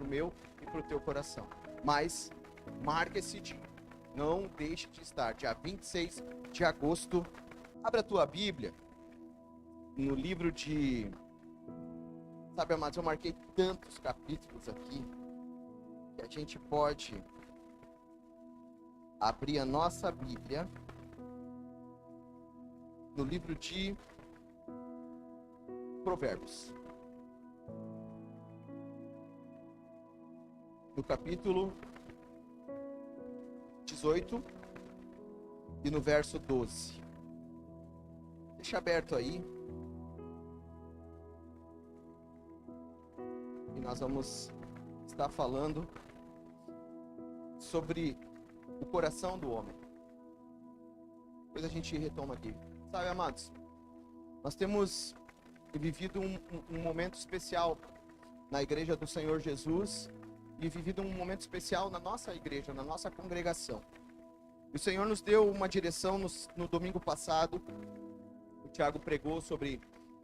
meu e para o teu coração. Mas marca esse dia, não deixe de estar, dia 26 de agosto. Abra a tua Bíblia no livro de... Sabe, amados, eu marquei tantos capítulos aqui que a gente pode abrir a nossa Bíblia no livro de Provérbios, no capítulo 18 e no verso 12. Deixa aberto aí. E nós vamos estar falando sobre o coração do homem. Depois a gente retoma aqui. Sabe, amados, nós temos vivido um momento especial na igreja do Senhor Jesus e vivido um momento especial na nossa igreja, na nossa congregação. O Senhor nos deu uma direção no domingo passado. O Tiago pregou sobre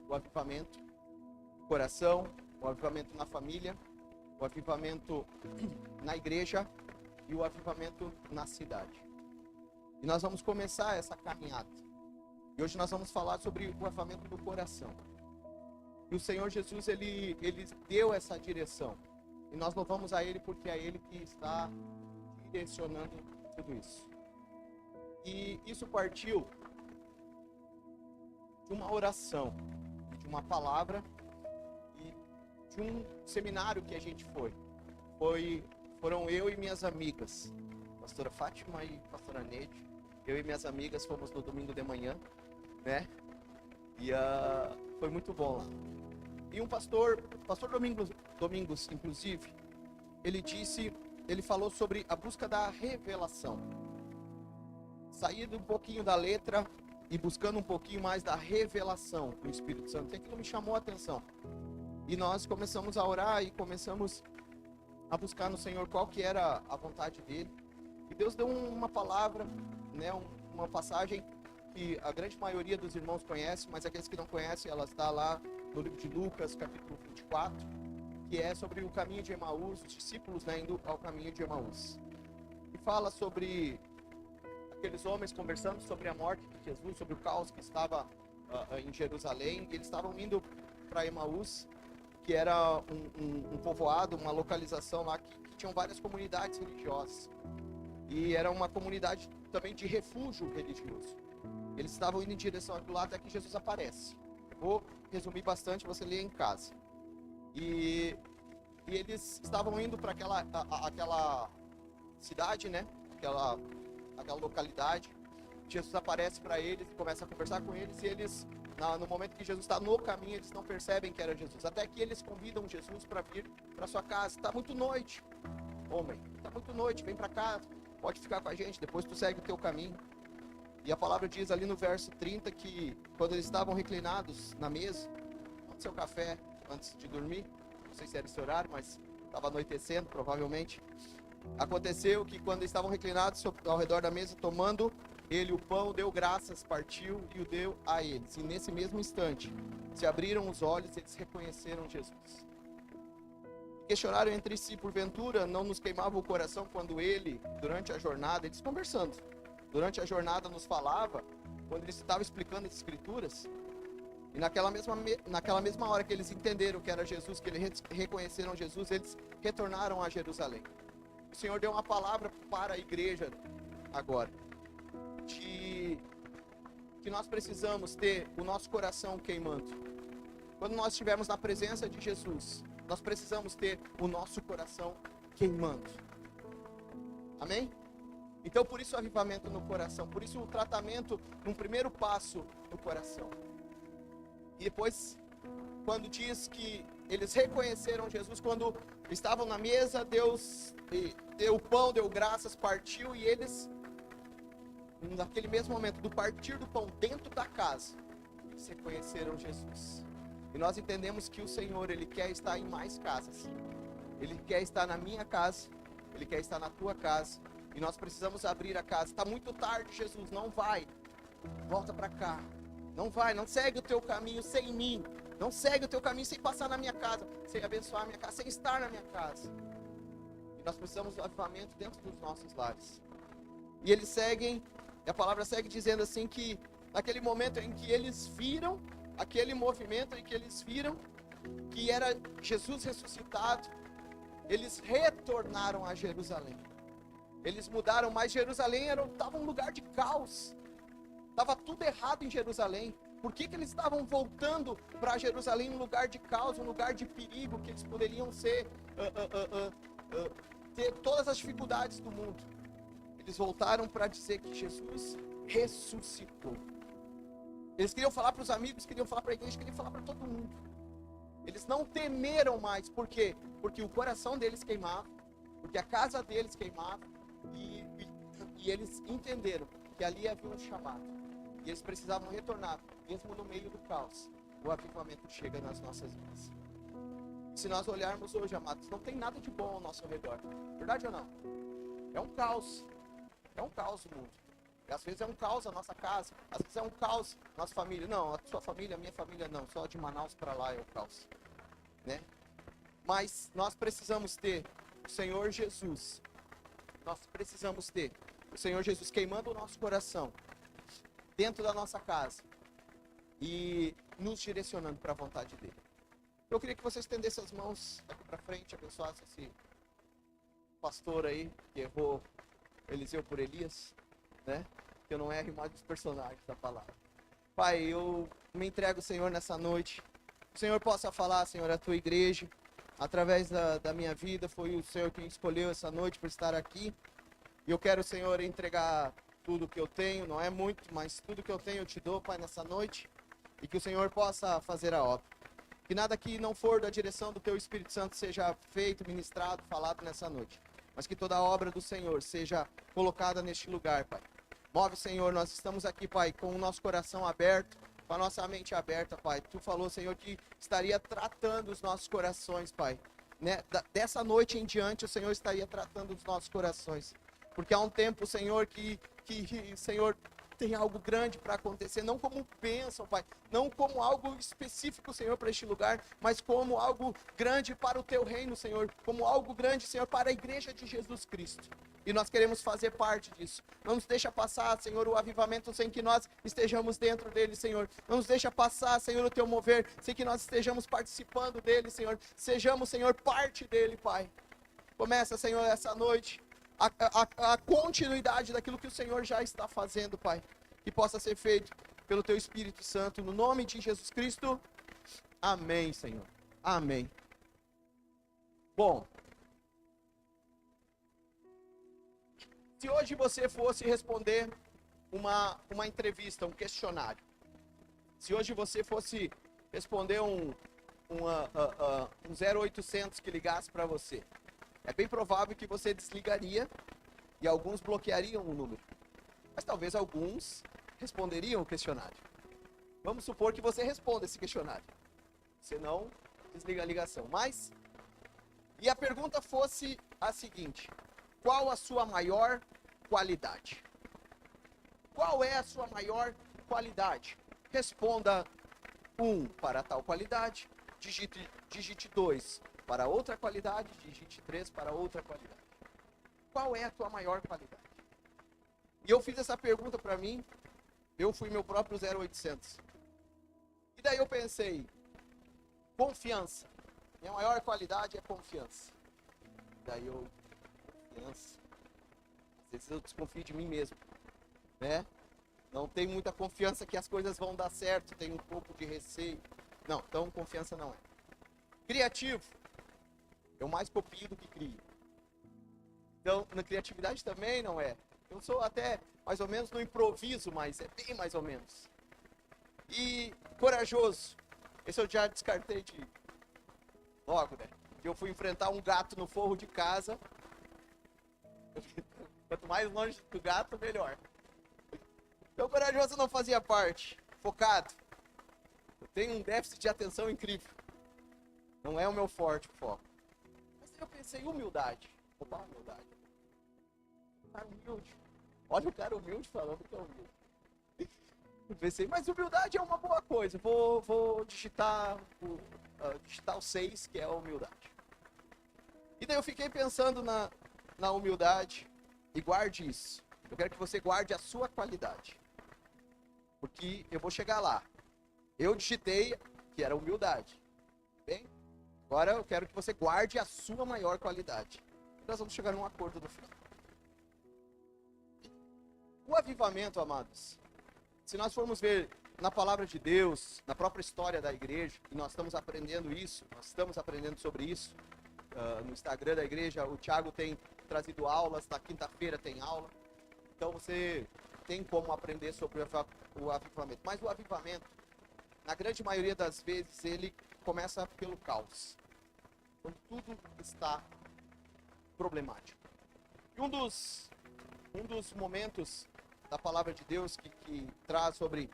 o avivamento do coração, o avivamento na família, o avivamento na igreja e o avivamento na cidade. E nós vamos começar essa caminhada. E hoje nós vamos falar sobre o avivamento do coração. E o Senhor Jesus, ele deu essa direção. E nós louvamos a Ele porque é Ele que está direcionando tudo isso. E isso partiu de uma oração, de uma palavra e de um seminário que a gente foi. Foram eu e minhas amigas, pastora Fátima e pastora Neide. Eu e minhas amigas fomos no domingo de manhã, né? E foi muito bom lá. E um pastor Domingos, inclusive, ele falou sobre a busca da revelação. Sair um pouquinho da letra e buscando um pouquinho mais da revelação do Espírito Santo. E aquilo me chamou a atenção. E nós começamos a orar e começamos a buscar no Senhor qual que era a vontade dele. E Deus deu uma palavra, né, uma passagem que a grande maioria dos irmãos conhece, mas aqueles que não conhecem, ela está lá no livro de Lucas, capítulo 24, que é sobre o caminho de Emaús, os discípulos, né, indo ao caminho de Emaús. E fala sobre aqueles homens conversando sobre a morte de Jesus, sobre o caos que estava em Jerusalém. E eles estavam indo para Emaús, que era um povoado, uma localização lá que tinham várias comunidades religiosas. E era uma comunidade também de refúgio religioso. Eles estavam indo em direção àquilo lá até que Jesus aparece. Eu vou resumir bastante, você lê em casa. E eles estavam indo para aquela cidade, né? Aquela localidade. Jesus aparece para eles e começa a conversar com eles. E eles, no momento que Jesus está no caminho, eles não percebem que era Jesus. Até que eles convidam Jesus para vir para sua casa. Está muito noite, homem. Está muito noite, vem para cá. Pode ficar com a gente, depois tu segue o teu caminho. E a palavra diz ali no verso 30 que quando eles estavam reclinados na mesa, tomando seu café antes de dormir, não sei se era esse horário, mas estava anoitecendo provavelmente. Aconteceu que quando estavam reclinados ao redor da mesa, tomando ele o pão, deu graças, partiu e o deu a eles. E nesse mesmo instante, se abriram os olhos e eles reconheceram Jesus. Questionaram entre si, porventura, não nos queimava o coração quando ele, durante a jornada, eles conversando, durante a jornada nos falava, quando ele estava explicando as escrituras, e naquela mesma hora que eles entenderam que era Jesus, que eles reconheceram Jesus, eles retornaram a Jerusalém. O Senhor deu uma palavra para a igreja agora, que nós precisamos ter o nosso coração queimando. Quando nós estivermos na presença de Jesus, nós precisamos ter o nosso coração queimando. Amém? Então, por isso o avivamento no coração. Por isso o tratamento, num primeiro passo, no coração. E depois, quando diz que eles reconheceram Jesus, quando estavam na mesa, Deus deu o pão, deu graças, partiu. E eles, naquele mesmo momento, do partir do pão dentro da casa, eles reconheceram Jesus. E nós entendemos que o Senhor, Ele quer estar em mais casas. Ele quer estar na minha casa, Ele quer estar na tua casa. E nós precisamos abrir a casa. Está muito tarde, Jesus, não vai. Volta para cá. Não vai, não segue o teu caminho sem mim. Não segue o teu caminho sem passar na minha casa, sem abençoar a minha casa, sem estar na minha casa. E nós precisamos do avivamento dentro dos nossos lares. E eles seguem, e a palavra segue dizendo assim que naquele momento em que eles viram, aquele movimento em que eles viram que era Jesus ressuscitado, eles retornaram a Jerusalém. Eles mudaram, mas Jerusalém estava um lugar de caos. Estava tudo errado em Jerusalém. Por que eles estavam voltando para Jerusalém, um lugar de caos, um lugar de perigo, que eles poderiam ter todas as dificuldades do mundo? Eles voltaram para dizer que Jesus ressuscitou. Eles queriam falar para os amigos, queriam falar para a igreja, queriam falar para todo mundo. Eles não temeram mais. Por quê? Porque o coração deles queimava, porque a casa deles queimava, e eles entenderam que ali havia um chamado. E eles precisavam retornar, mesmo no meio do caos. O avivamento chega nas nossas vidas. Se nós olharmos hoje, amados, não tem nada de bom ao nosso redor. Verdade ou não? É um caos. É um caos o mundo. E às vezes é um caos a nossa casa. Às vezes é um caos a nossa família. Não, a sua família, a minha família não. Só de Manaus para lá é o caos. Né? Mas nós precisamos ter o Senhor Jesus. Nós precisamos ter o Senhor Jesus queimando o nosso coração dentro da nossa casa e nos direcionando para a vontade dele. Eu queria que você estendesse as mãos aqui para frente, abençoasse esse pastor aí que errou Eliseu por Elias, né? Que eu não erre mais dos personagens da palavra. Pai, eu me entrego, Senhor, nessa noite. O Senhor possa falar, Senhor, a tua igreja, através da minha vida. Foi o Senhor quem escolheu essa noite para estar aqui. E eu quero, Senhor, entregar tudo que eu tenho, não é muito, mas tudo que eu tenho eu te dou, Pai, nessa noite. E que o Senhor possa fazer a obra. Que nada que não for da direção do teu Espírito Santo seja feito, ministrado, falado nessa noite. Mas que toda a obra do Senhor seja colocada neste lugar, Pai. Move, Senhor, nós estamos aqui, Pai, com o nosso coração aberto, com a nossa mente aberta, Pai. Tu falou, Senhor, que estaria tratando os nossos corações, Pai. Né? Dessa noite em diante, o Senhor estaria tratando os nossos corações. Porque há um tempo, Senhor, que Senhor, tem algo grande para acontecer, não como bênção, Pai, não como algo específico, Senhor, para este lugar, mas como algo grande para o teu reino, Senhor, como algo grande, Senhor, para a igreja de Jesus Cristo. E nós queremos fazer parte disso. Não nos deixa passar, Senhor, o avivamento sem que nós estejamos dentro dele, Senhor. Não nos deixa passar, Senhor, o teu mover sem que nós estejamos participando dele, Senhor. Sejamos, Senhor, parte dele, Pai. Começa, Senhor, essa noite a continuidade daquilo que o Senhor já está fazendo, Pai. Que possa ser feito pelo teu Espírito Santo, no nome de Jesus Cristo. Amém, Senhor. Amém. Bom, se hoje você fosse responder uma entrevista, um questionário, se hoje você fosse responder um 0800 que ligasse para você, é bem provável que você desligaria e alguns bloqueariam o número. Mas talvez alguns responderiam o questionário. Vamos supor que você responda esse questionário. Você não desliga a ligação. Mas, e a pergunta fosse a seguinte: qual a sua maior qualidade? Qual é a sua maior qualidade? Responda 1 para tal qualidade, digite 2 para outra qualidade, digite 3 para outra qualidade. Qual é a tua maior qualidade? E eu fiz essa pergunta para mim, eu fui meu próprio 0800. E daí eu pensei, confiança. Minha maior qualidade é confiança. Daí confiança. Às vezes eu desconfio de mim mesmo, né? Não tenho muita confiança que as coisas vão dar certo, tenho um pouco de receio. Não, então confiança não é. Criativo. Eu mais copio do que crio. Então, na criatividade também não é. Eu sou até mais ou menos no improviso, mas é bem mais ou menos. E corajoso. Esse eu já descartei de logo, né? Eu fui enfrentar um gato no forro de casa. Quanto mais longe do gato, melhor. Então, corajoso não fazia parte. Focado. Eu tenho um déficit de atenção incrível. Não é o meu forte o foco. Mas aí eu pensei, humildade. Opa, humildade. Cara humilde. Olha o cara humilde falando que é humilde. Eu pensei, mas humildade é uma boa coisa. Vou digitar o 6, que é a humildade. E daí eu fiquei pensando na humildade. E guarde isso. Eu quero que você guarde a sua qualidade. Porque eu vou chegar lá. Eu digitei que era humildade. Bem? Agora eu quero que você guarde a sua maior qualidade. Nós vamos chegar num acordo no final. O avivamento, amados, se nós formos ver na palavra de Deus, na própria história da igreja, e nós estamos aprendendo isso, nós estamos aprendendo sobre isso, no Instagram da igreja, o Thiago tem trazido aulas, na quinta-feira tem aula, então você tem como aprender sobre o avivamento. Mas o avivamento, na grande maioria das vezes, ele começa pelo caos, quando tudo está problemático. E um dos momentos da palavra de Deus que traz sobre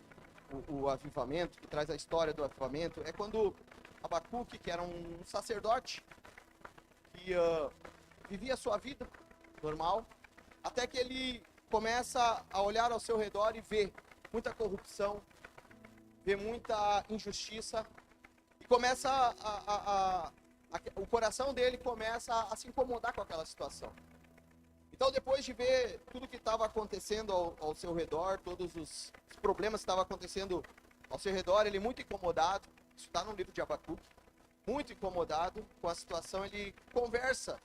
o avivamento, que traz a história do avivamento, é quando Abacuque, que era um sacerdote, que vivia a sua vida normal, até que ele começa a olhar ao seu redor e ver muita corrupção, ver muita injustiça, e começa o coração dele começa a se incomodar com aquela situação. Então, depois de ver tudo que estava acontecendo ao seu redor, todos os problemas que estavam acontecendo ao seu redor, ele muito incomodado, isso está no livro de Abacuque, muito incomodado com a situação, ele conversa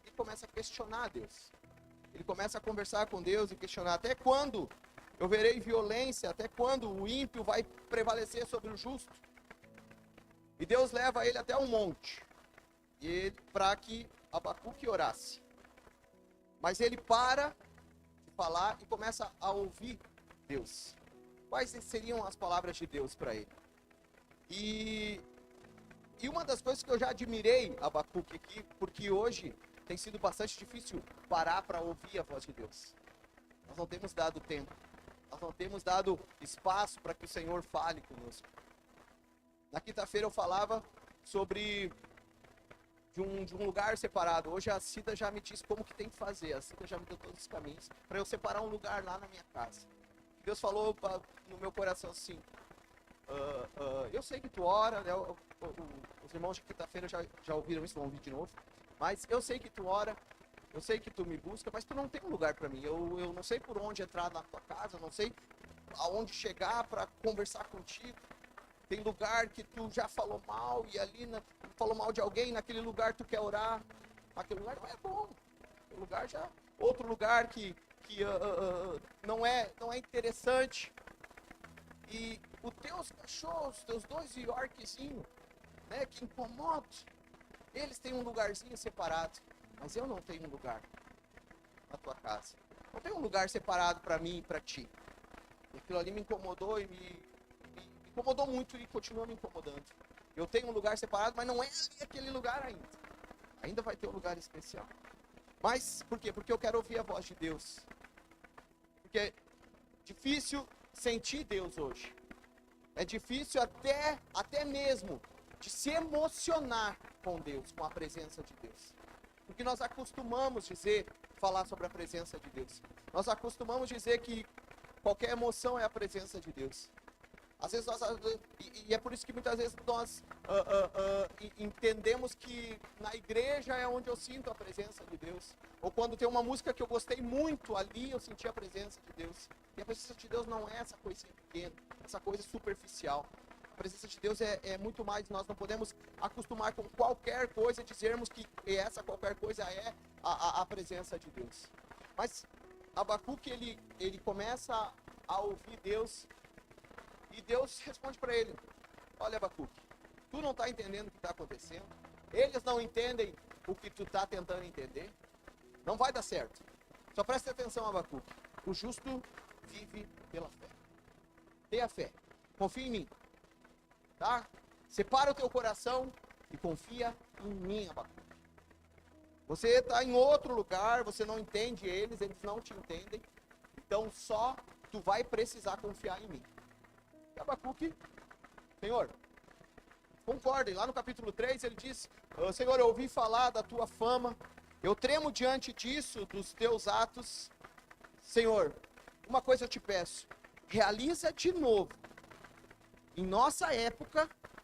e começa a questionar Deus. Ele começa a conversar com Deus e questionar: até quando eu verei violência? Até quando o ímpio vai prevalecer sobre o justo? E Deus leva ele até um monte, para que Abacuque orasse. Mas ele para de falar e começa a ouvir Deus. Quais seriam as palavras de Deus para ele? E uma das coisas que eu já admirei Abacuque aqui, porque hoje tem sido bastante difícil parar para ouvir a voz de Deus. Nós não temos dado tempo. Nós não temos dado espaço para que o Senhor fale conosco. Na quinta-feira eu falava sobre de um lugar separado. Hoje a Cida já me disse como que tem que fazer. A Cida já me deu todos os caminhos para eu separar um lugar lá na minha casa. Deus falou no meu coração assim: eu sei que tu ora, né? Os irmãos de quinta-feira já ouviram isso, vão ouvir de novo. Mas eu sei que tu ora, eu sei que tu me busca, mas tu não tem um lugar para mim. Eu não sei por onde entrar na tua casa, eu não sei aonde chegar para conversar contigo. Tem lugar que tu já falou mal e ali falou mal de alguém, naquele lugar tu quer orar. Aquele lugar não é bom. Outro lugar que não é interessante. E os teus cachorros, os teus 2 Yorkzinhos, né, que incomodam, eles têm um lugarzinho separado, mas eu não tenho um lugar na tua casa. Não tem um lugar separado para mim e para ti. E aquilo ali me incomodou e me incomodou muito e continua me incomodando. Eu tenho um lugar separado, mas não é ali aquele lugar ainda. Ainda vai ter um lugar especial. Mas, por quê? Porque eu quero ouvir a voz de Deus. Porque é difícil sentir Deus hoje. É difícil até mesmo de se emocionar com Deus, com a presença de Deus. Porque nós acostumamos falar sobre a presença de Deus. Nós acostumamos dizer que qualquer emoção é a presença de Deus. Às vezes e é por isso que muitas vezes nós entendemos que na igreja é onde eu sinto a presença de Deus. Ou quando tem uma música que eu gostei muito, ali eu senti a presença de Deus. E a presença de Deus não é essa coisinha pequena, essa coisa superficial. A presença de Deus é muito mais. Nós não podemos acostumar com qualquer coisa e dizermos que essa qualquer coisa é a presença de Deus. Mas Abacuque, ele começa a ouvir Deus. E Deus responde para ele: olha, Abacuque, tu não está entendendo o que está acontecendo. Eles não entendem o que tu está tentando entender. Não vai dar certo. Só preste atenção, Abacuque. O justo vive pela fé. Tenha fé. Confia em mim. Tá? Separa o teu coração e confia em mim, Abacuque. Você está em outro lugar, você não entende eles não te entendem. Então só tu vai precisar confiar em mim. E Abacuque: Senhor, concordem. Lá no capítulo 3 ele diz: Senhor, eu ouvi falar da tua fama, eu tremo diante disso, dos teus atos. Senhor, uma coisa eu te peço: realiza de novo, em nossa época,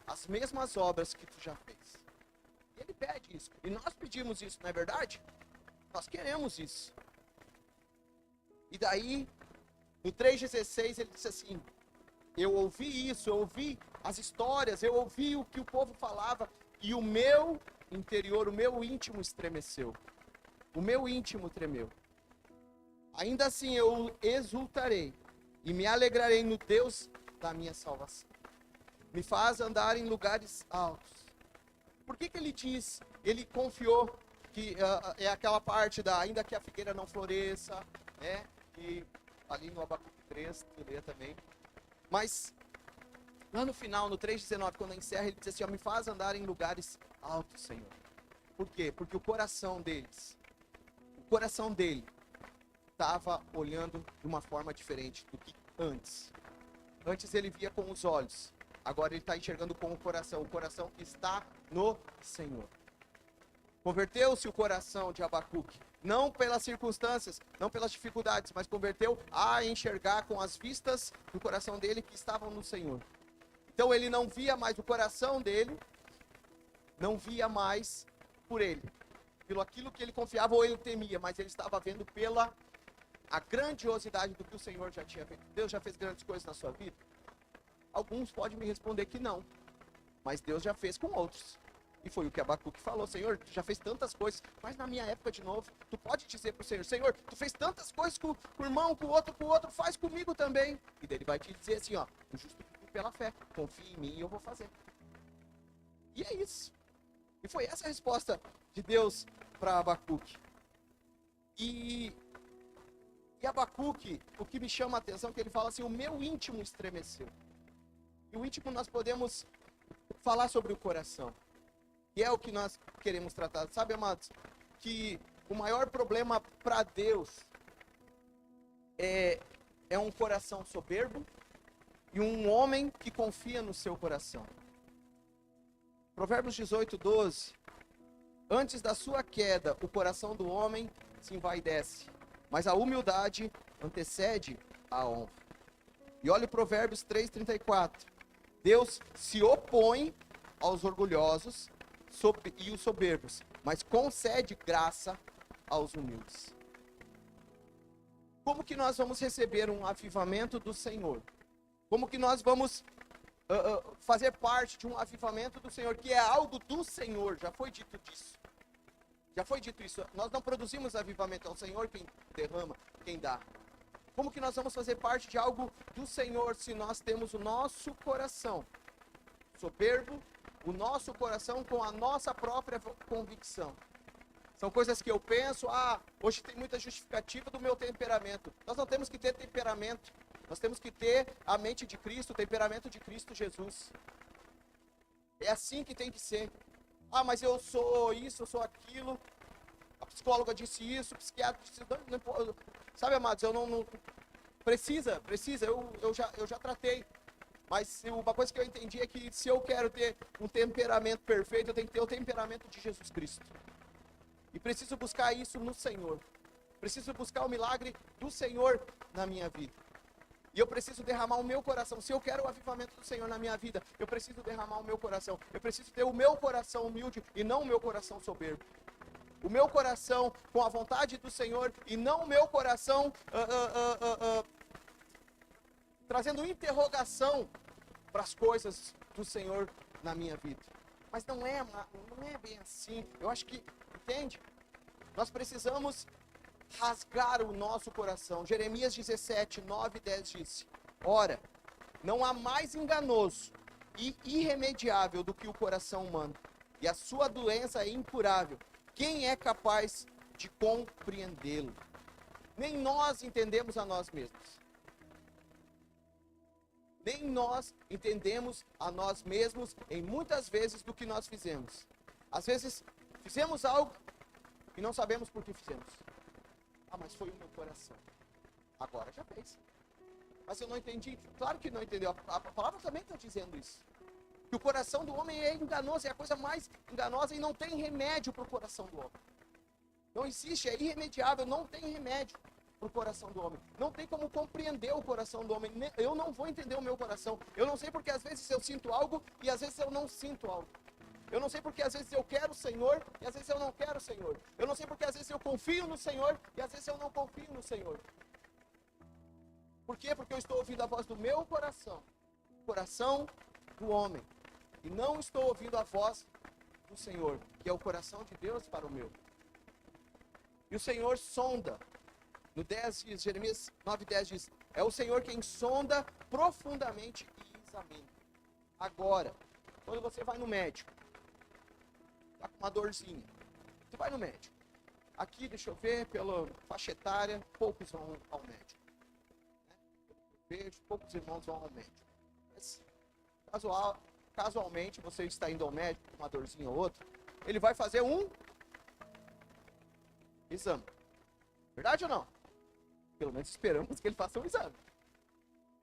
as mesmas obras que tu já fez. Ele pede isso. E nós pedimos isso, não é verdade? Nós queremos isso. E daí, no 3,16, ele disse assim: eu ouvi isso, eu ouvi as histórias, eu ouvi o que o povo falava, e o meu interior, o meu íntimo estremeceu. O meu íntimo tremeu. Ainda assim eu exultarei e me alegrarei no Deus da minha salvação. Me faz andar em lugares altos. Por que ele diz, ele confiou que é aquela parte da ainda que a figueira não floresça, né? E ali no Abacuque 3, tu lê também. Mas lá no final, no 3,19, quando encerra, ele diz assim: ó, me faz andar em lugares altos, Senhor. Por quê? Porque o coração dele estava olhando de uma forma diferente do que antes. Antes ele via com os olhos, agora ele está enxergando com o coração que está no Senhor. Converteu-se o coração de Abacuque, não pelas circunstâncias, não pelas dificuldades, mas converteu a enxergar com as vistas do coração dele que estavam no Senhor. Então ele não via mais o coração dele, não via mais por ele, pelo aquilo que ele confiava ou ele temia, mas ele estava vendo pela a grandiosidade do que o Senhor já tinha feito. Deus já fez grandes coisas na sua vida? Alguns podem me responder que não, mas Deus já fez com outros. E foi o que Abacuque falou: Senhor, tu já fez tantas coisas, mas na minha época de novo, tu pode dizer para o Senhor: Senhor, tu fez tantas coisas com o irmão, com o outro, faz comigo também. E daí ele vai te dizer assim: ó, o justo vive pela fé, confia em mim e eu vou fazer. E é isso. E foi essa a resposta de Deus para Abacuque. E Abacuque, o que me chama a atenção é que ele fala assim: o meu íntimo estremeceu. E o íntimo nós podemos falar sobre o coração. E é o que nós queremos tratar. Sabe, amados, que o maior problema para Deus é um coração soberbo e um homem que confia no seu coração. Provérbios 18:12. Antes da sua queda, o coração do homem se envaidece, mas a humildade antecede a honra. E olha o Provérbios 3:34. Deus se opõe aos orgulhosos e os soberbos, mas concede graça aos humildes. Como que nós vamos receber um avivamento do Senhor? Como que nós vamos fazer parte de um avivamento do Senhor, que é algo do Senhor? Já foi dito disso. Já foi dito isso. Nós não produzimos avivamento, é o Senhor quem derrama, quem dá. Como que nós vamos fazer parte de algo do Senhor se nós temos o nosso coração soberbo, o nosso coração com a nossa própria convicção? São coisas que eu penso: hoje tem muita justificativa do meu temperamento. Nós não temos que ter temperamento. Nós temos que ter a mente de Cristo, o temperamento de Cristo Jesus. É assim que tem que ser. Mas eu sou isso, eu sou aquilo. A psicóloga disse isso, o psiquiatra disse isso. Não, sabe, amados, eu não precisa, eu já tratei. Mas uma coisa que eu entendi é que se eu quero ter um temperamento perfeito, eu tenho que ter o temperamento de Jesus Cristo. E preciso buscar isso no Senhor. Preciso buscar o milagre do Senhor na minha vida. E eu preciso derramar o meu coração. Se eu quero o avivamento do Senhor na minha vida, eu preciso derramar o meu coração. Eu preciso ter o meu coração humilde e não o meu coração soberbo. O meu coração com a vontade do Senhor e não o meu coração trazendo interrogação para as coisas do Senhor na minha vida. Mas não é bem assim. Eu acho que, entende? Nós precisamos rasgar o nosso coração. Jeremias 17, 9 e 10 disse: ora, não há mais enganoso e irremediável do que o coração humano, e a sua doença é incurável. Quem é capaz de compreendê-lo? Nem nós entendemos a nós mesmos. Nem nós entendemos a nós mesmos em muitas vezes do que nós fizemos. Às vezes fizemos algo e não sabemos por que fizemos. Mas foi o meu coração. Agora já fez. Mas eu não entendi. Claro que não entendeu. A palavra também está dizendo isso. Que o coração do homem é enganoso. É a coisa mais enganosa e não tem remédio para o coração do homem. Não existe, é irremediável, não tem remédio. para o coração do homem. Não tem como compreender o coração do homem. Eu não vou entender o meu coração. Eu não sei porque às vezes eu sinto algo e às vezes eu não sinto algo. Eu não sei porque às vezes eu quero o Senhor e às vezes eu não quero o Senhor. Eu não sei porque às vezes eu confio no Senhor e às vezes eu não confio no Senhor. Por quê? Porque eu estou ouvindo a voz do meu coração, o coração do homem. E não estou ouvindo a voz do Senhor, que é o coração de Deus para o meu. E o Senhor sonda. No 10 diz, Jeremias 9:10 diz, é o Senhor quem sonda profundamente e examina. Agora, quando você vai no médico, está com uma dorzinha, você vai no médico. Aqui, deixa eu ver, pela faixa etária, poucos vão ao médico. Eu vejo, poucos irmãos vão ao médico. Mas, casualmente, você está indo ao médico com uma dorzinha ou outra, ele vai fazer um exame. Verdade ou não? Pelo menos esperamos que ele faça um exame.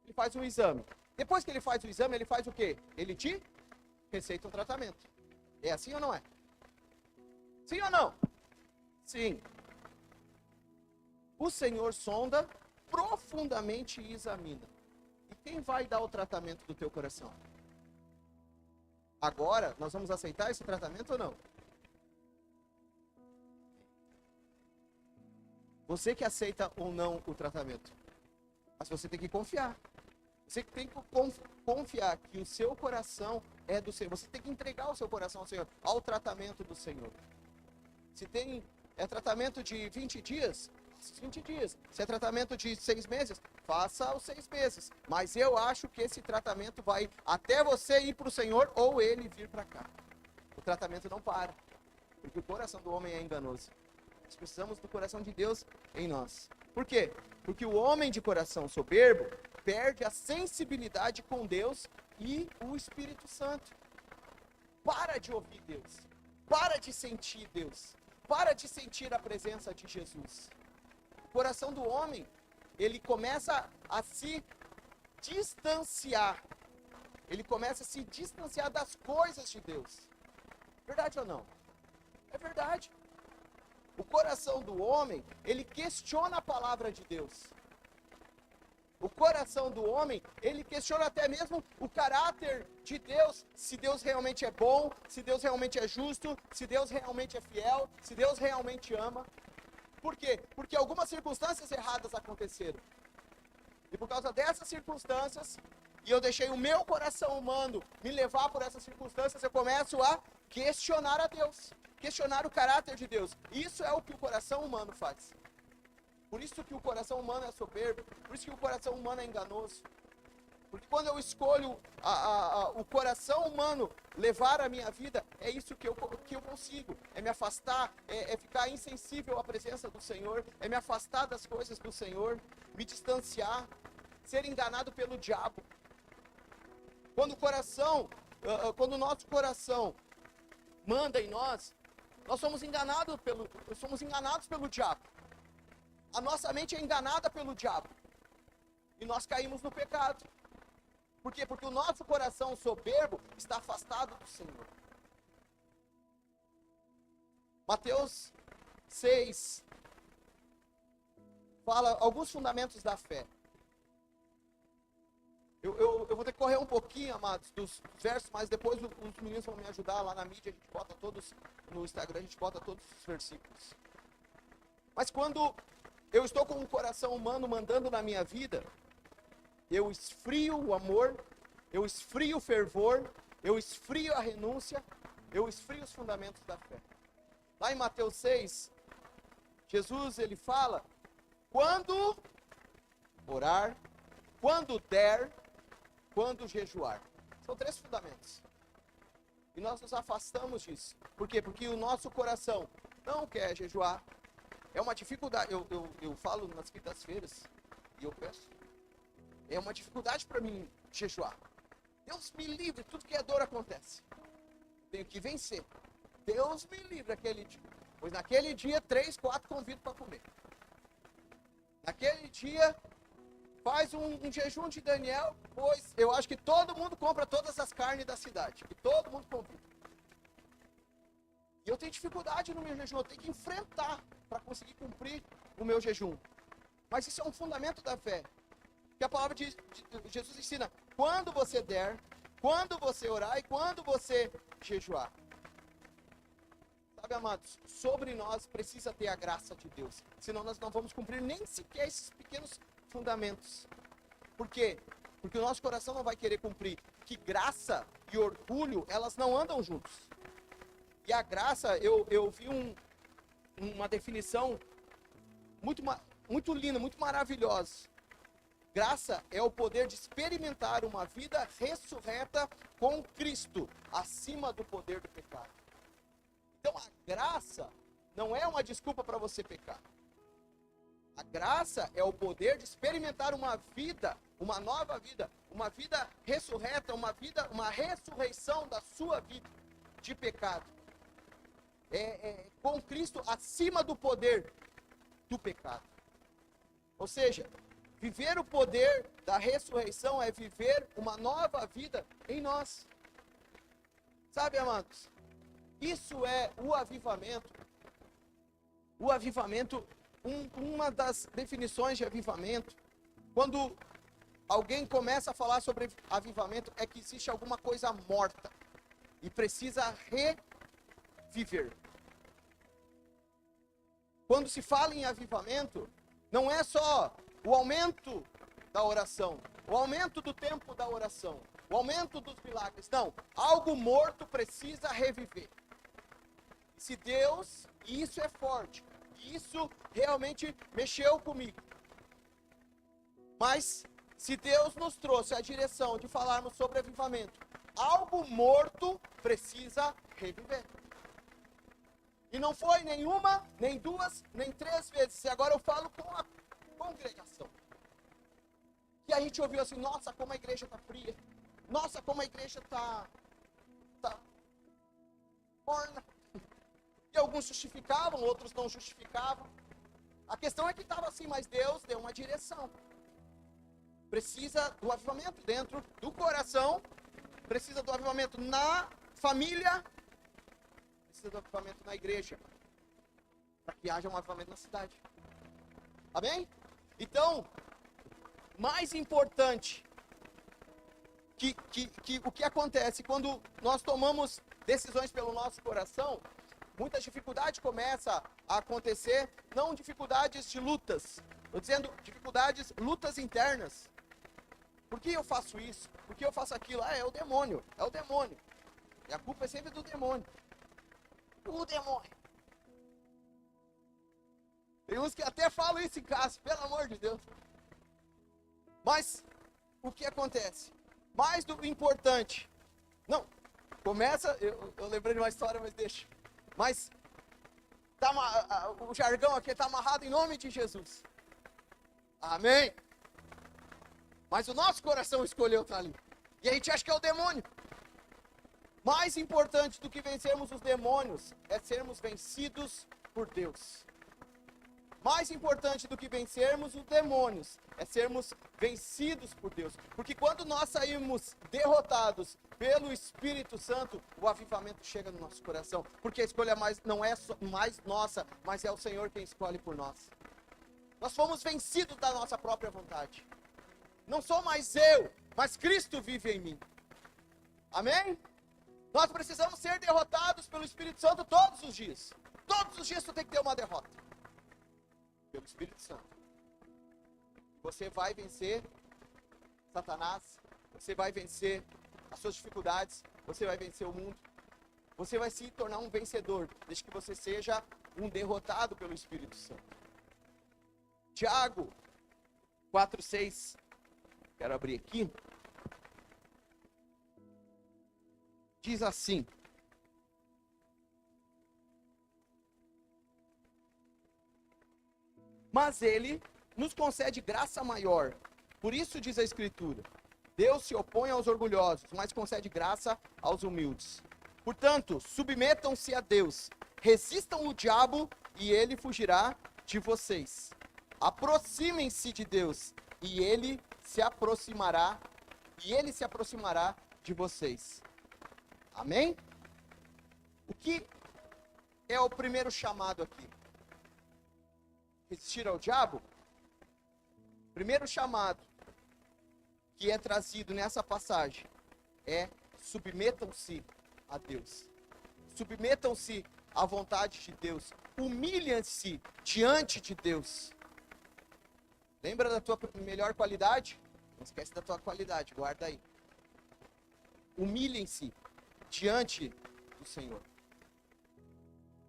Ele faz um exame. Depois que ele faz o exame, ele faz o quê? Ele te receita um tratamento. É assim ou não é? Sim ou não? Sim. O Senhor sonda profundamente e examina. E quem vai dar o tratamento do teu coração? Agora, nós vamos aceitar esse tratamento ou não? Você que aceita ou não o tratamento. Mas você tem que confiar. Você tem que confiar que o seu coração é do Senhor. Você tem que entregar o seu coração ao Senhor, ao tratamento do Senhor. Se tem tratamento de 20 dias, faça os 20 dias. Se é tratamento de 6 meses, faça os 6 meses. Mas eu acho que esse tratamento vai até você ir para o Senhor ou ele vir para cá. O tratamento não para, porque o coração do homem é enganoso. Nós precisamos do coração de Deus em nós. Por quê? Porque o homem de coração soberbo perde a sensibilidade com Deus e o Espírito Santo. Para de ouvir Deus. Para de sentir Deus. Para de sentir a presença de Jesus. O coração do homem, ele começa a se distanciar. Ele começa a se distanciar das coisas de Deus. Verdade ou não? É verdade. O coração do homem, ele questiona a palavra de Deus. O coração do homem, ele questiona até mesmo o caráter de Deus, se Deus realmente é bom, se Deus realmente é justo, se Deus realmente é fiel, se Deus realmente ama. Por quê? Porque algumas circunstâncias erradas aconteceram. E por causa dessas circunstâncias, e eu deixei o meu coração humano me levar por essas circunstâncias, eu começo a questionar a Deus. Questionar o caráter de Deus. Isso é o que o coração humano faz. Por isso que o coração humano é soberbo. Por isso que o coração humano é enganoso. Porque quando eu escolho o coração humano levar a minha vida, é isso que eu consigo. É me afastar, é ficar insensível à presença do Senhor, é me afastar das coisas do Senhor, me distanciar, ser enganado pelo diabo. Quando o nosso coração manda em nós somos enganados pelo diabo. A nossa mente é enganada pelo diabo. E nós caímos no pecado. Por quê? Porque o nosso coração soberbo está afastado do Senhor. Mateus 6 fala alguns fundamentos da fé. Eu vou ter que correr um pouquinho, amados, dos versos, mas depois os meninos vão me ajudar lá na mídia, a gente bota todos, no Instagram a gente bota todos os versículos. Mas quando eu estou com o coração humano mandando na minha vida, eu esfrio o amor, eu esfrio o fervor, eu esfrio a renúncia, eu esfrio os fundamentos da fé. Lá em Mateus 6, Jesus ele fala, quando orar, quando der, quando jejuar. São 3 fundamentos. E nós nos afastamos disso. Por quê? Porque o nosso coração não quer jejuar. É uma dificuldade. Eu falo nas quintas-feiras e eu peço. É uma dificuldade para mim jejuar. Deus me livre, tudo que é dor acontece. Tenho que vencer. Deus me livre aquele dia. Pois naquele dia, 3, 4 convido para comer. Naquele dia, faz um jejum de Daniel, pois eu acho que todo mundo compra todas as carnes da cidade. E todo mundo convida. E eu tenho dificuldade no meu jejum, eu tenho que enfrentar para conseguir cumprir o meu jejum. Mas isso é um fundamento da fé. Que a palavra de Jesus ensina, quando você der, quando você orar e quando você jejuar. Sabe, amados, sobre nós precisa ter a graça de Deus. Senão nós não vamos cumprir nem sequer esses pequenos fundamentos. Por quê? Porque o nosso coração não vai querer cumprir. Que graça e orgulho, elas não andam juntos. E a graça, eu vi uma definição muito linda, muito maravilhosa. Graça é o poder de experimentar uma vida ressurreta com Cristo, acima do poder do pecado. Então a graça não é uma desculpa para você pecar. A graça é o poder de experimentar uma vida, uma nova vida, uma vida ressurreta, uma ressurreição da sua vida de pecado. Com Cristo acima do poder do pecado. Ou seja, viver o poder da ressurreição é viver uma nova vida em nós. Sabe, amados? Isso é o avivamento. O avivamento, uma das definições de avivamento, quando alguém começa a falar sobre avivamento, é que existe alguma coisa morta e precisa reviver. Quando se fala em avivamento, não é só o aumento da oração, o aumento do tempo da oração, o aumento dos milagres. Não, algo morto precisa reviver. Se Deus, e isso é forte, isso realmente mexeu comigo. Mas, se Deus nos trouxe a direção de falarmos sobre avivamento, algo morto precisa reviver. E não foi nenhuma, nem duas, nem três vezes. E agora eu falo com a congregação. E a gente ouviu assim, nossa, como a igreja está fria. Nossa, como a igreja está morna. E alguns justificavam, outros não justificavam. A questão é que estava assim, mas Deus deu uma direção. Precisa do avivamento dentro do coração, precisa do avivamento na família, precisa do avivamento na igreja, para que haja um avivamento na cidade. Amém? Então, mais importante que o que acontece quando nós tomamos decisões pelo nosso coração, muitas dificuldades começam a acontecer, não dificuldades de lutas, estou dizendo dificuldades, lutas internas. Por que eu faço isso? Por que eu faço aquilo? É o demônio, é o demônio. E a culpa é sempre do demônio. O demônio. Tem uns que até falam isso em casa, pelo amor de Deus. Mas, o que acontece? Mais do importante. Não, começa, eu lembrei de uma história, mas deixa. Mas, o jargão aqui está amarrado em nome de Jesus. Amém? Mas o nosso coração escolheu estar ali. E a gente acha que é o demônio. Mais importante do que vencermos os demônios é sermos vencidos por Deus. Mais importante do que vencermos os demônios é sermos vencidos por Deus. Porque quando nós saímos derrotados pelo Espírito Santo, o avivamento chega no nosso coração. Porque a escolha não é mais nossa, mas é o Senhor quem escolhe por nós. Nós fomos vencidos da nossa própria vontade. Não sou mais eu, mas Cristo vive em mim. Amém? Nós precisamos ser derrotados pelo Espírito Santo todos os dias. Todos os dias tu tem que ter uma derrota. Pelo Espírito Santo. Você vai vencer Satanás. Você vai vencer as suas dificuldades. Você vai vencer o mundo. Você vai se tornar um vencedor, desde que você seja um derrotado pelo Espírito Santo. Tiago 4:6. Quero abrir aqui. Diz assim: mas ele nos concede graça maior. Por isso diz a Escritura: Deus se opõe aos orgulhosos, mas concede graça aos humildes. Portanto, submetam-se a Deus, resistam o diabo e ele fugirá de vocês. Aproximem-se de Deus e ele se aproximará de vocês. Amém? O que é o primeiro chamado aqui? Resistir ao diabo? primeiro chamado que é trazido nessa passagem é: submetam-se a Deus. Submetam-se à vontade de Deus. Humilhem-se diante de Deus. Lembra da tua melhor qualidade? Não esquece da tua qualidade, guarda aí. Humilhem-se diante do Senhor.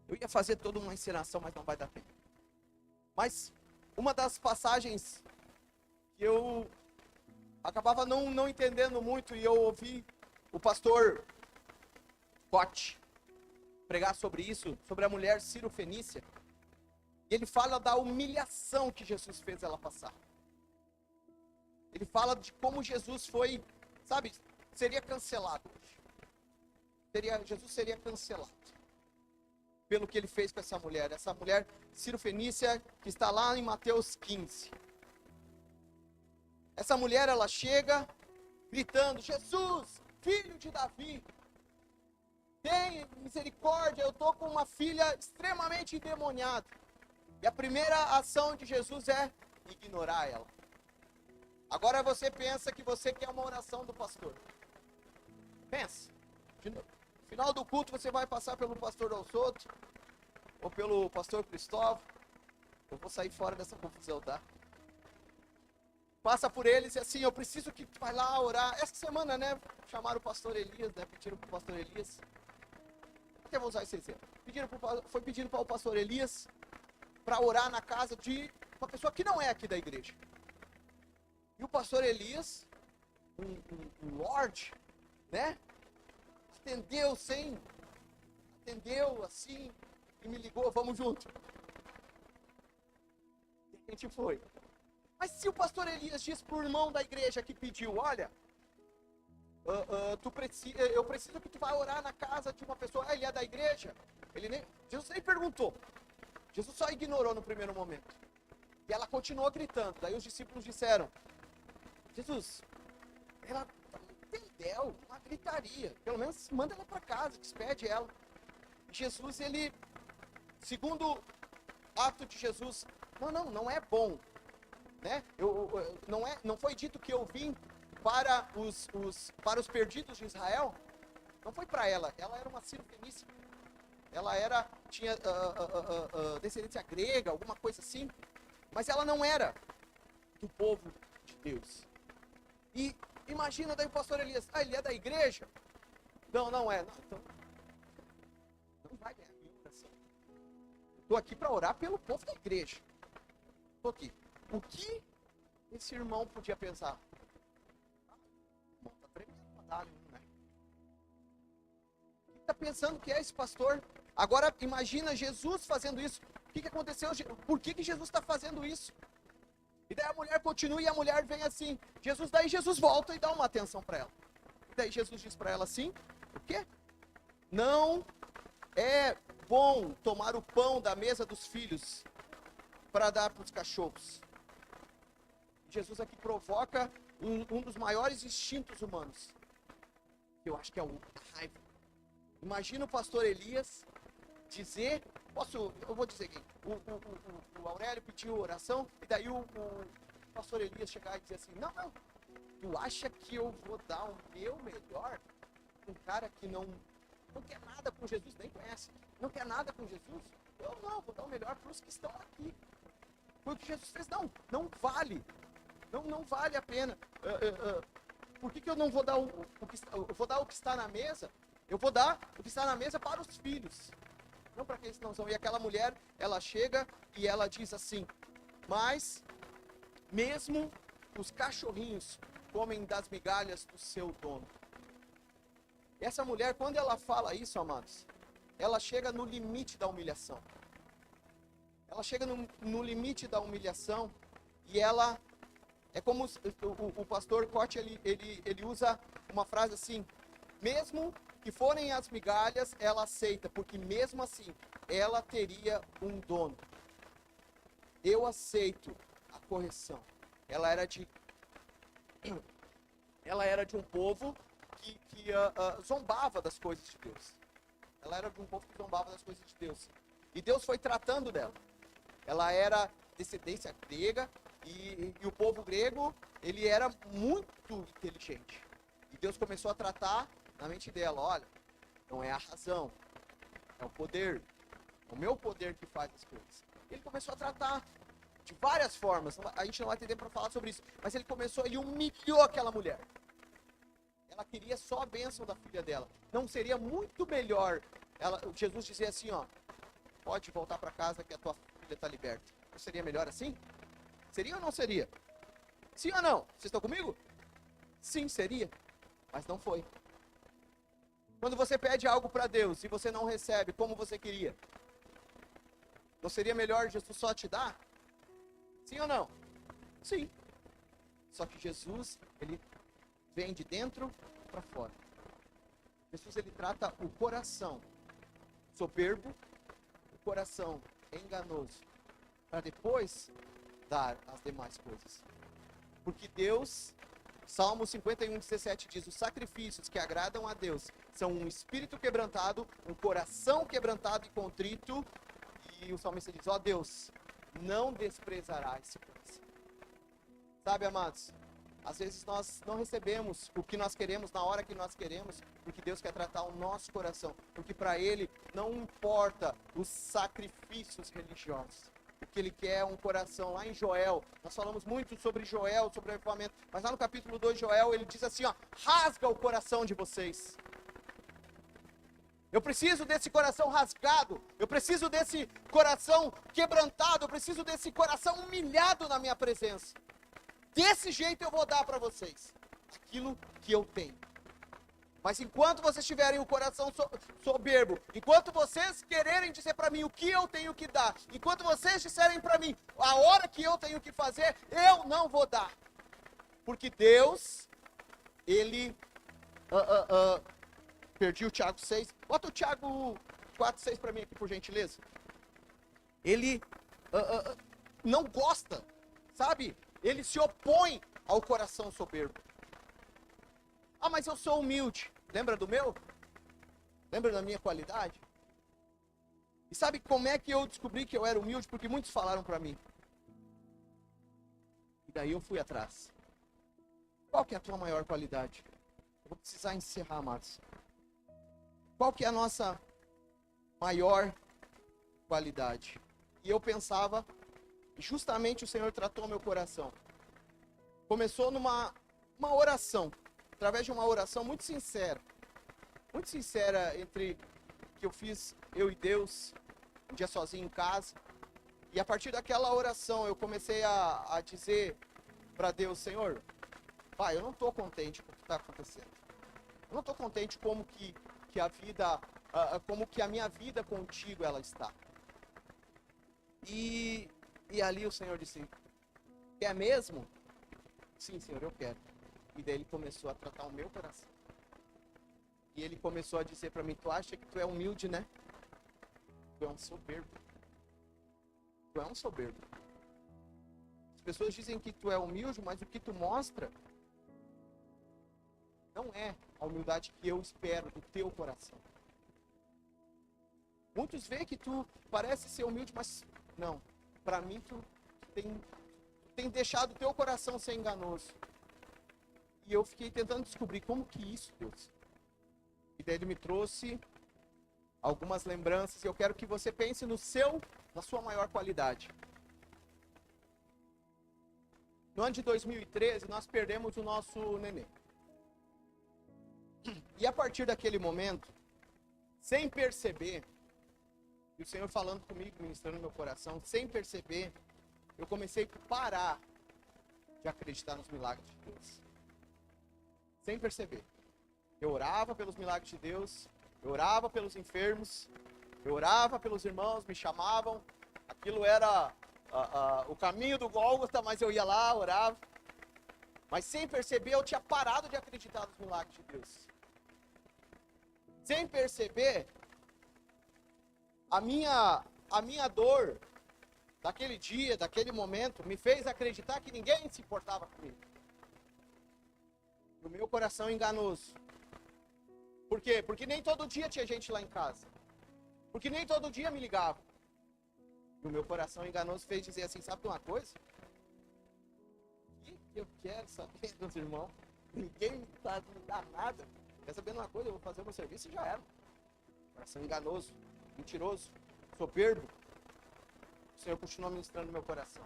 Eu ia fazer toda uma encenação, mas não vai dar tempo. Mas uma das passagens que eu acabava não entendendo muito, e eu ouvi o pastor Cote pregar sobre isso, sobre a mulher Ciro-Fenícia. E ele fala da humilhação que Jesus fez ela passar. Ele fala de como Jesus foi, sabe, seria cancelado hoje. Jesus seria cancelado pelo que ele fez com essa mulher. Essa mulher Ciro-Fenícia, que está lá em Mateus 15. Essa mulher, ela chega gritando: Jesus, filho de Davi, tem misericórdia, eu estou com uma filha extremamente endemoniada. E a primeira ação de Jesus é ignorar ela. Agora você pensa que você quer uma oração do pastor. Pensa. No final do culto você vai passar pelo pastor Dalsoto, ou pelo pastor Cristóvão. Eu vou sair fora dessa confusão, tá? Passa por eles e assim: eu preciso que tu vai lá orar. Essa semana, né, chamaram o pastor Elias, né, pediram para o pastor Elias. Até vou usar esse exemplo. Foi pedindo para o pastor Elias para orar na casa de uma pessoa que não é aqui da igreja. E o pastor Elias, um lorde, né, atendeu assim, e me ligou: vamos junto. E a gente foi. Mas se o pastor Elias diz para o irmão da igreja que pediu: olha, eu preciso que tu vá orar na casa de uma pessoa. Ele é da igreja? Jesus nem perguntou. Jesus só ignorou no primeiro momento. E ela continuou gritando. Daí os discípulos disseram: Jesus, ela tá um tendel, uma gritaria. Pelo menos manda ela para casa, despede ela. Jesus, ele, segundo ato de Jesus: não é bom. Né? Não foi dito que eu vim para os perdidos de Israel. Não foi para ela. Ela era uma Ciro-Fenícia. Ela tinha descendência grega, alguma coisa assim. Mas ela não era do povo de Deus. E imagina daí o pastor Elias: ele é da igreja? Não é. Então, não vai ganhar minha oração. Estou aqui para orar pelo povo da igreja. Estou aqui. O que esse irmão podia pensar? O irmão está tremendo, né? O que está pensando que é esse pastor? Agora imagina Jesus fazendo isso. O que aconteceu? Por que Jesus está fazendo isso? E daí a mulher continua e a mulher vem assim. Daí Jesus volta e dá uma atenção para ela. E daí Jesus diz para ela assim: o quê? Não é bom tomar o pão da mesa dos filhos para dar para os cachorros. Jesus aqui provoca um dos maiores instintos humanos. Eu acho que é o raiva. Imagina o pastor Elias dizer... eu vou dizer aqui. O Aurélio pediu oração, e daí o pastor Elias chegar e dizer assim: não, tu acha que eu vou dar o meu melhor para um cara que não quer nada com Jesus, nem conhece, não quer nada com Jesus? Eu vou dar o melhor para os que estão aqui. Foi o que Jesus fez. Não vale. Não vale a pena. Por que eu não vou dar eu vou dar o que está na mesa? Eu vou dar o que está na mesa para os filhos, não para aqueles que não são. E aquela mulher, ela chega e ela diz assim: mas mesmo os cachorrinhos comem das migalhas do seu dono. E essa mulher, quando ela fala isso, amados, ela chega no limite da humilhação. Ela chega no limite da humilhação, e ela... É como o pastor Cote, ele usa uma frase assim: mesmo que forem as migalhas, ela aceita, porque mesmo assim, ela teria um dono. Eu aceito a correção. Ela era de um povo que zombava das coisas de Deus. Ela era de um povo que zombava das coisas de Deus. E Deus foi tratando dela. Ela era descendência grega, E o povo grego, ele era muito inteligente. E Deus começou a tratar na mente dela, olha, não é a razão, é o poder, é o meu poder que faz as coisas. Ele começou a tratar de várias formas, a gente não vai ter tempo para falar sobre isso, mas ele humilhou aquela mulher. Ela queria só a bênção da filha dela. Não seria muito melhor, Jesus dizia assim, ó, pode voltar para casa que a tua filha está liberta. Não seria melhor assim? Seria ou não seria? Sim ou não? Vocês estão comigo? Sim, seria, mas não foi. Quando você pede algo para Deus e você não recebe como você queria, não seria melhor Jesus só te dar? Sim ou não? Sim. Só que Jesus, ele vem de dentro para fora. Jesus, ele trata o coração soberbo, o coração enganoso, para depois dar as demais coisas. Porque Deus, Salmo 51:17 diz, os sacrifícios que agradam a Deus são um espírito quebrantado, um coração quebrantado e contrito. E o salmista diz, ó Deus, não desprezará esse coração. Sabe, amados, às vezes nós não recebemos o que nós queremos na hora que nós queremos, porque Deus quer tratar o nosso coração, porque para Ele não importa os sacrifícios religiosos. O que Ele quer é um coração. Lá em Joel, nós falamos muito sobre Joel, sobre o avivamento, mas lá no capítulo 2 de Joel, ele diz assim, ó, rasga o coração de vocês. Eu preciso desse coração rasgado, eu preciso desse coração quebrantado, eu preciso desse coração humilhado na minha presença. Desse jeito eu vou dar para vocês aquilo que eu tenho. Mas enquanto vocês tiverem o coração soberbo, enquanto vocês quererem dizer para mim o que eu tenho que dar, enquanto vocês disserem para mim a hora que eu tenho que fazer, eu não vou dar. Porque Deus, Ele... perdi o Tiago 6. Bota o Tiago 4:6 para mim aqui, por gentileza. Ele não gosta, sabe? Ele se opõe ao coração soberbo. Ah, mas eu sou humilde. Lembra do meu? Lembra da minha qualidade? E sabe como é que eu descobri que eu era humilde? Porque muitos falaram para mim. E daí eu fui atrás. Qual que é a tua maior qualidade? Eu vou precisar encerrar, amados. Qual que é a nossa maior qualidade? E eu pensava, justamente o Senhor tratou meu coração. Começou numa oração, através de uma oração muito sincera entre que eu fiz, eu e Deus, um dia sozinho em casa. E a partir daquela oração eu comecei a dizer para Deus, Senhor, Pai, eu não estou contente com o que está acontecendo. Eu não estou contente como que a vida, como que a minha vida contigo ela está. E ali o Senhor disse, quer mesmo? Sim, Senhor, eu quero. E daí Ele começou a tratar o meu coração. E Ele começou a dizer para mim, tu acha que tu é humilde, né? Tu é um soberbo. Tu é um soberbo. As pessoas dizem que tu é humilde, mas o que tu mostra não é a humildade que eu espero do teu coração. Muitos veem que tu parece ser humilde, mas não. Para mim, tu tem deixado o teu coração ser enganoso. E eu fiquei tentando descobrir como que isso, Deus. E daí Ele me trouxe algumas lembranças. E eu quero que você pense na sua maior qualidade. No ano de 2013, nós perdemos o nosso nenê. E a partir daquele momento, sem perceber, e o Senhor falando comigo, ministrando no meu coração, sem perceber, eu comecei a parar de acreditar nos milagres de Deus. Sem perceber. Eu orava pelos milagres de Deus, eu orava pelos enfermos, eu orava pelos irmãos, me chamavam, aquilo era o caminho do Gólgota, mas eu ia lá, orava. Mas sem perceber, eu tinha parado de acreditar nos milagres de Deus. Sem perceber, a minha dor daquele dia, daquele momento, me fez acreditar que ninguém se importava comigo. O meu coração enganoso. Por quê? Porque nem todo dia tinha gente lá em casa. Porque nem todo dia me ligava. E o meu coração enganoso fez dizer assim, sabe de uma coisa? eu quero saber dos irmãos. Ninguém me dá nada. Quer saber de uma coisa? Eu vou fazer o meu serviço e já era. Coração enganoso, mentiroso, soberbo. O Senhor continuou ministrando no meu coração.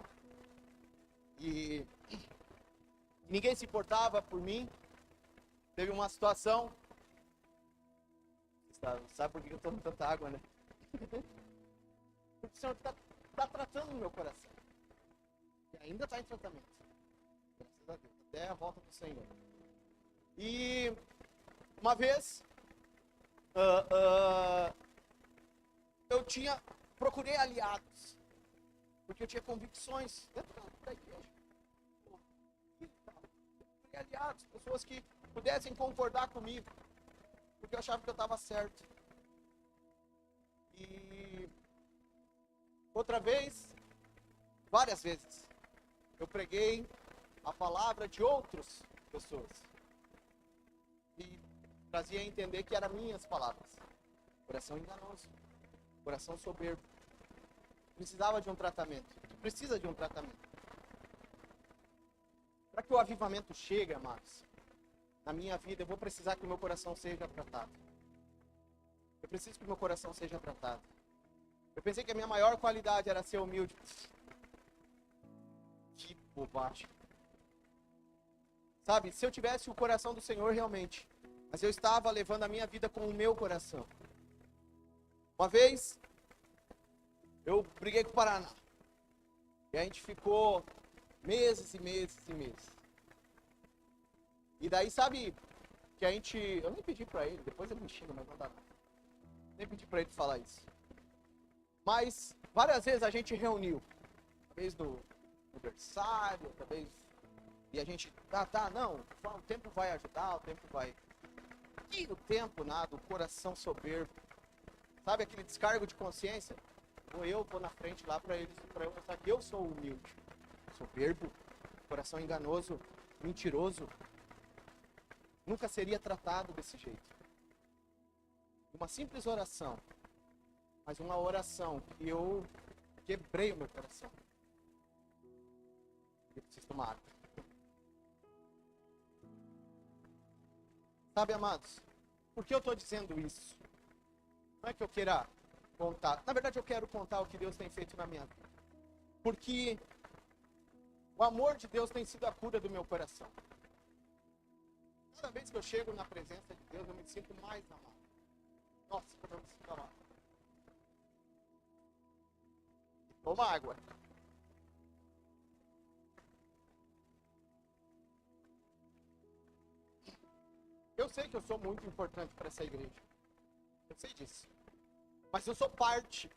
E ninguém se importava por mim. Teve uma situação. Sabe por que eu tomo tanta água, né? Porque o Senhor está tratando no meu coração. E ainda está em tratamento. Graças a Deus. Até a volta do Senhor. E uma vez eu procurei aliados. Porque eu tinha convicções dentro da igreja. Procurei aliados, pessoas que pudessem concordar comigo. Porque eu achava que eu estava certo. E outra vez, várias vezes, eu preguei a palavra de outras pessoas. E trazia a entender que eram minhas palavras. Coração enganoso, coração soberbo. Precisava de um tratamento. Precisa de um tratamento. Para que o avivamento chegue, amados, na minha vida, eu vou precisar que o meu coração seja tratado. Eu preciso que o meu coração seja tratado. Eu pensei que a minha maior qualidade era ser humilde. Que bobagem. Sabe, se eu tivesse o coração do Senhor realmente, mas eu estava levando a minha vida com o meu coração. Uma vez, eu briguei com o Paraná. E a gente ficou meses e meses e meses. E daí, sabe, que eu nem pedi pra ele, depois ele me xinga, mas não dá nada. Nem pedi pra ele falar isso. Mas, várias vezes a gente reuniu. Uma vez no aniversário, outra vez. E a gente, não, o tempo vai ajudar, o tempo vai. E o tempo nada, o coração soberbo. Sabe aquele descargo de consciência? Eu vou na frente lá pra eu mostrar que eu sou humilde. Soberbo, coração enganoso, mentiroso. Nunca seria tratado desse jeito. Uma simples oração, mas uma oração que eu quebrei o meu coração. Eu preciso tomar água. Sabe, amados, por que eu estou dizendo isso? Não é que eu queira contar. Na verdade, eu quero contar o que Deus tem feito na minha vida. Porque o amor de Deus tem sido a cura do meu coração. Cada vez que eu chego na presença de Deus, eu me sinto mais amado. Nossa, como eu me sinto amado. Toma água. Eu sei que eu sou muito importante para essa igreja. Eu sei disso. Mas eu sou parte.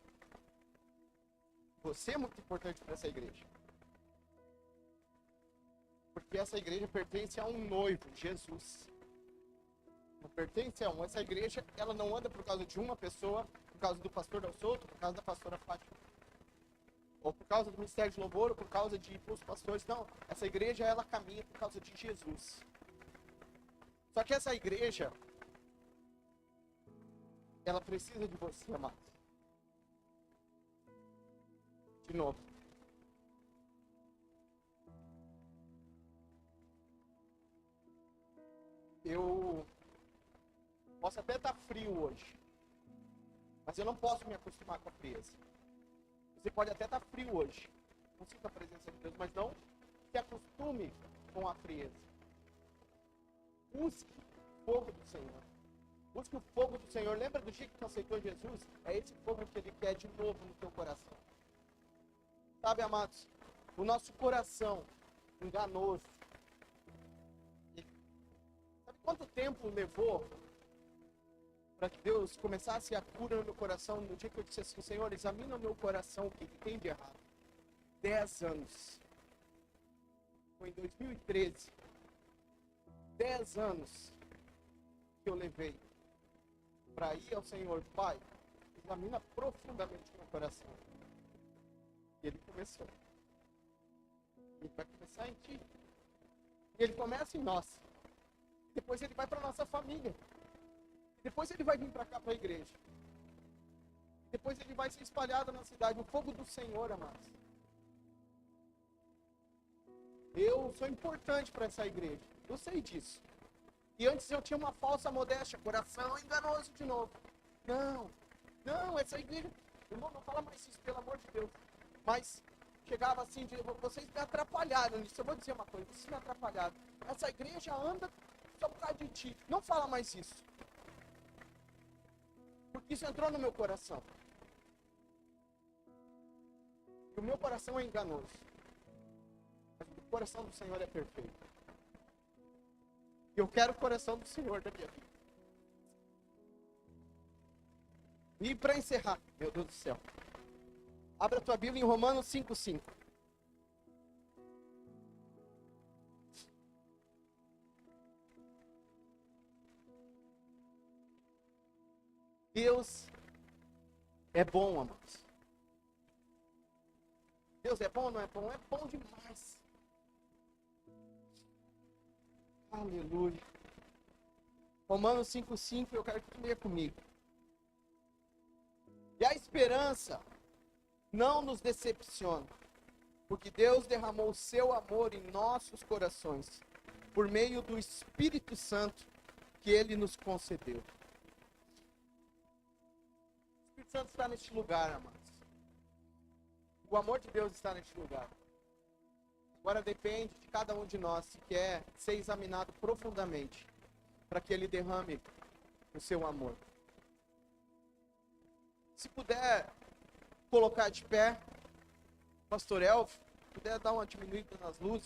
Você é muito importante para essa igreja. Porque essa igreja pertence a um noivo, Jesus. Não pertence a um. Essa igreja, ela não anda por causa de uma pessoa, por causa do pastor Dalsoto, por causa da pastora Fátima. Ou por causa do ministério de louvor, ou por causa de os pastores. Não, essa igreja, ela caminha por causa de Jesus. Só que essa igreja, ela precisa de você, amado. De novo. Eu posso até estar frio hoje, mas eu não posso me acostumar com a frieza. Você pode até estar frio hoje, não sinta a presença de Deus, mas não se acostume com a frieza. Busque o fogo do Senhor. Busque o fogo do Senhor. Lembra do dia que tu aceitou Jesus? É esse fogo que Ele quer de novo no teu coração. Sabe, amados, o nosso coração enganoso. Sabe quanto tempo levou para que Deus começasse a cura no meu coração no dia que eu disse assim, Senhor, examina o meu coração, o que tem de errado? 10 anos. Foi em 2013. 10 anos que eu levei para ir ao Senhor, Pai, examina profundamente o meu coração. E Ele começou. Ele vai começar em ti. E Ele começa em nós. Depois Ele vai para nossa família. Depois Ele vai vir para cá, para a igreja. Depois Ele vai ser espalhado na cidade. O fogo do Senhor, amados. Eu sou importante para essa igreja. Eu sei disso. E antes eu tinha uma falsa modéstia, coração enganoso de novo. Não, essa igreja... Irmão, não fala mais isso, pelo amor de Deus. Mas chegava assim, vocês me atrapalharam nisso. Eu vou dizer uma coisa, vocês me atrapalharam. Essa igreja anda só por causa de ti. Não fala mais isso. Porque isso entrou no meu coração. E o meu coração é enganoso. Mas o coração do Senhor é perfeito. E eu quero o coração do Senhor da minha vida. E para encerrar, meu Deus do céu. Abra a tua Bíblia em Romanos 5:5. Deus é bom, amados. Deus é bom ou não é bom? É bom demais. Aleluia. Romanos 5:5, eu quero que tu leia comigo. E a esperança não nos decepciona, porque Deus derramou o seu amor em nossos corações, por meio do Espírito Santo que Ele nos concedeu. O Espírito Santo está neste lugar, amados. O amor de Deus está neste lugar. Agora depende de cada um de nós se quer ser examinado profundamente, para que Ele derrame o seu amor. Se puder colocar de pé, Pastor Elvio, puder dar uma diminuída nas luzes.